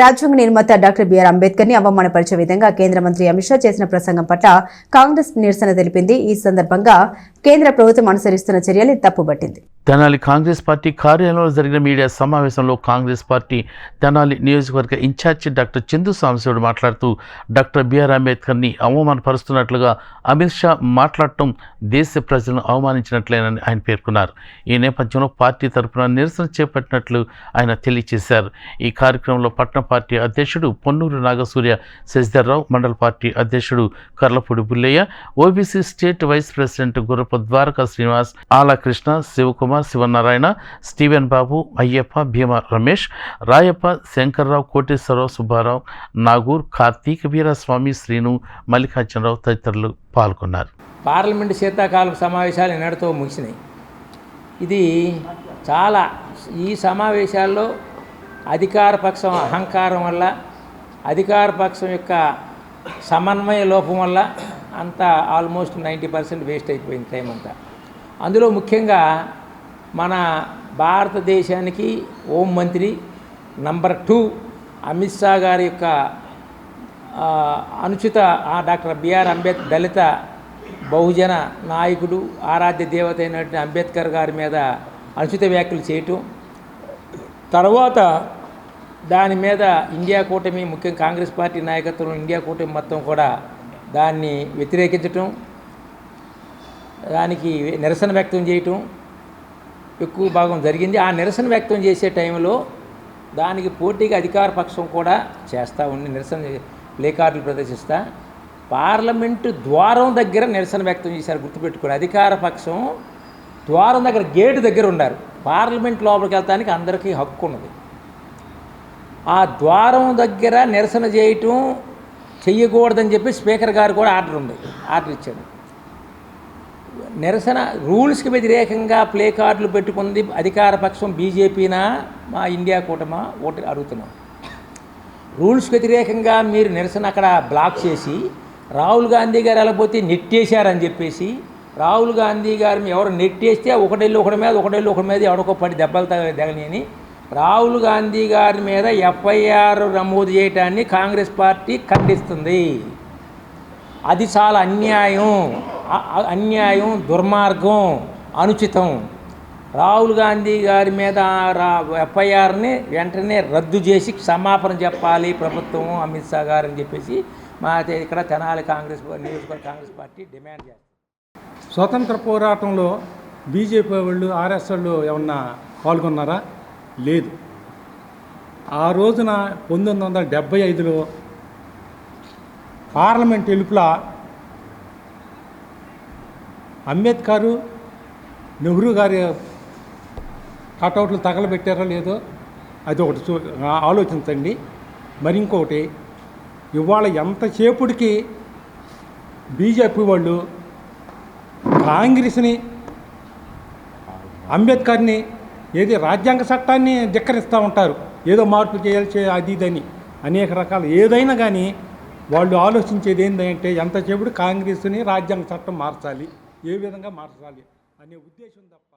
రాజ్యాంగ నిర్మాత doctor BR Ambedkar ని అవమానపరిచే విధంగా కేంద్ర మంత్రి అమిత్ షా చేసిన ప్రసంగం పట్ల కాంగ్రెస్ నిరసన తెలిపింది. ఈ సందర్భంగా కేంద్ర ప్రభుత్వం అనుసరిస్తున్న చర్యలు తప్పుబట్టింది. తెనాలి కాంగ్రెస్ పార్టీ కార్యాలయంలో జరిగిన మీడియా సమావేశంలో కాంగ్రెస్ పార్టీ తెనాలి నియోజకవర్గ ఇన్ఛార్జి డాక్టర్ చందు సాంబశివుడు మాట్లాడుతూ డాక్టర్ బిఆర్ అంబేద్కర్ని అవమానపరుస్తున్నట్లుగా అమిత్ షా మాట్లాడటం దేశ ప్రజలను అవమానించినట్లేనని ఆయన పేర్కొన్నారు. ఈ నేపథ్యంలో పార్టీ తరఫున నిరసన చేపట్టినట్లు ఆయన తెలియజేశారు. ఈ కార్యక్రమంలో పట్టణ పార్టీ అధ్యక్షుడు పొన్నూరు నాగసూర్య శశిధర్రావు, మండల పార్టీ అధ్యక్షుడు Karlapudi Bullaiah, OBC state vice president Gurrapu Dwaraka Srinivas, Alakrishna, Shivakumar, Shivanarayana, Steven Babu, Ayyappa, Bhima Ramesh, Rayappa, Shankarrao, Koteswararao, Subbarao, Nagur, Karthik, Veeraswamy, Srinu, Mallikarjunarao తదితరులు పాల్గొన్నారు. పార్లమెంటు శీతాకాల సమావేశాలు నిన్నటితో ముగిసినాయి. ఇది చాలా ఈ సమావేశాల్లో అధికార పక్షం అహంకారం వల్ల, అధికార పక్షం యొక్క సమన్వయ లోపం వల్ల అంతా ఆల్మోస్ట్ 90% వేస్ట్ అయిపోయింది టైం అంతా. అందులో ముఖ్యంగా మన భారతదేశానికి హోంమంత్రి నంబర్ 2 అమిత్ షా గారి యొక్క అనుచిత డాక్టర్ బిఆర్ అంబేద్కర్ దళిత బహుజన నాయకుడు, ఆరాధ్య దేవత అయినటువంటి అంబేద్కర్ గారి మీద అనుచిత వ్యాఖ్యలు చేయటం, తర్వాత దాని మీద ఇండియా కూటమి, ముఖ్యంగా కాంగ్రెస్ పార్టీ నాయకత్వంలో ఇండియా కూటమి మొత్తం కూడా దాన్ని వ్యతిరేకించటం, దానికి నిరసన వ్యక్తం చేయటం ఎక్కువ భాగం జరిగింది. ఆ నిరసన వ్యక్తం చేసే టైంలో దానికి పోటీగా అధికార పక్షం కూడా చేస్తూ ఉండి నిరసన ప్లే కార్డులు ప్రదర్శిస్తా పార్లమెంటు ద్వారం దగ్గర నిరసన వ్యక్తం చేశారు. గుర్తుపెట్టుకుని అధికార పక్షం ద్వారం దగ్గర గేటు దగ్గర ఉన్నారు. పార్లమెంట్ లోపలికి వెళ్తానికి అందరికీ హక్కు ఉన్నది. ఆ ద్వారం దగ్గర నిరసన చేయటం చెయ్యకూడదని చెప్పి స్పీకర్ గారు కూడా ఆర్డర్ ఇచ్చాడు. నిరసన రూల్స్కి వ్యతిరేకంగా ప్లే కార్డులు పెట్టుకుంది అధికార పక్షం బీజేపీనా మా ఇండియా కూటమా ఓటు అడుగుతున్నాం. రూల్స్కి వ్యతిరేకంగా మీరు నిరసన అక్కడ బ్లాక్ చేసి రాహుల్ గాంధీ గారు వెళ్ళబోతే నెట్టేశారని చెప్పేసి, రాహుల్ గాంధీ గారిని ఎవరు నెట్టేస్తే ఒకటెళ్ళి ఒకటి మీద ఎవరికో పడి దెబ్బలు తగలని రాహుల్ గాంధీ గారి మీద ఎఫ్ఐఆర్ నమోదు చేయడాన్ని కాంగ్రెస్ పార్టీ ఖండిస్తుంది. అది చాలా అన్యాయం, దుర్మార్గం, అనుచితం. రాహుల్ గాంధీ గారి మీద ఎఫ్ఐఆర్ని వెంటనే రద్దు చేసి క్షమాపణ చెప్పాలి ప్రభుత్వం, అమిత్ షా గారు అని చెప్పేసి మా ఇక్కడ తెనాలి నియోజకవర్గ కాంగ్రెస్ పార్టీ డిమాండ్ చేస్తుంది. స్వతంత్ర పోరాటంలో బీజేపీ వాళ్ళు, ఆర్ఎస్ వాళ్ళు ఏమన్నా పాల్గొన్నారా? లేదు. ఆ రోజున 1975లో పార్లమెంట్ ఎలుపుల అంబేద్కరు, నెహ్రూ గారి కటౌట్లు తగలబెట్టారో లేదో అది ఒకటి ఆలోచించండి. మరి ఇంకొకటి, ఇవాళ ఎంతసేపుడికి బీజేపీ వాళ్ళు కాంగ్రెస్ని, అంబేద్కర్ని ఏది రాజ్యాంగ చట్టాన్ని ధిక్కరిస్తూ ఉంటారు. ఏదో మార్పు చేయాల్సి అది ఇదని అనేక రకాలు ఏదైనా కానీ వాళ్ళు ఆలోచించేది ఏంటంటే ఎంతసేపుడు కాంగ్రెస్ని రాజ్యాంగ చట్టం మార్చాలి, ఏ విధంగా మార్చాలి అనే ఉద్దేశం తప్ప